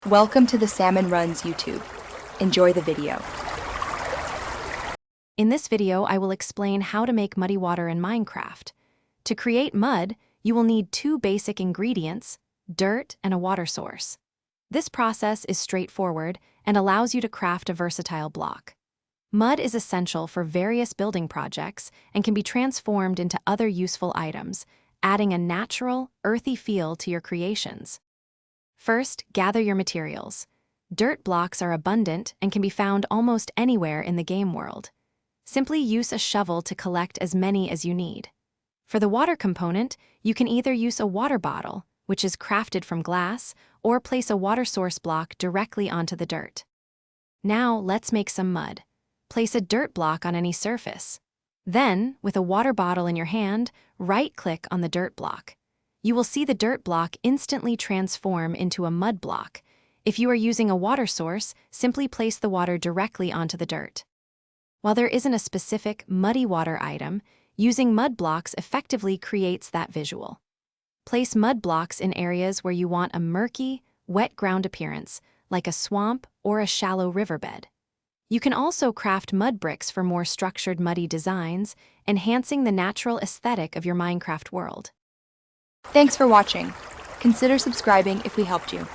Welcome to the Salmon Runs YouTube. Enjoy the video. In this video, I will explain how to make muddy water in Minecraft. To create mud, you will need two basic ingredients, dirt and a water source. This process is straightforward and allows you to craft a versatile block. Mud is essential for various building projects and can be transformed into other useful items, adding a natural, earthy feel to your creations. First, gather your materials. Dirt blocks are abundant and can be found almost anywhere in the game world. Simply use a shovel to collect as many as you need. For the water component, you can either use a water bottle, which is crafted from glass, or place a water source block directly onto the dirt. Now, let's make some mud. Place a dirt block on any surface. Then, with a water bottle in your hand, right-click on the dirt block. You will see the dirt block instantly transform into a mud block. If you are using a water source, simply place the water directly onto the dirt. While there isn't a specific muddy water item, using mud blocks effectively creates that visual. Place mud blocks in areas where you want a murky, wet ground appearance, like a swamp or a shallow riverbed. You can also craft mud bricks for more structured muddy designs, enhancing the natural aesthetic of your Minecraft world. Thanks for watching. Consider subscribing if we helped you.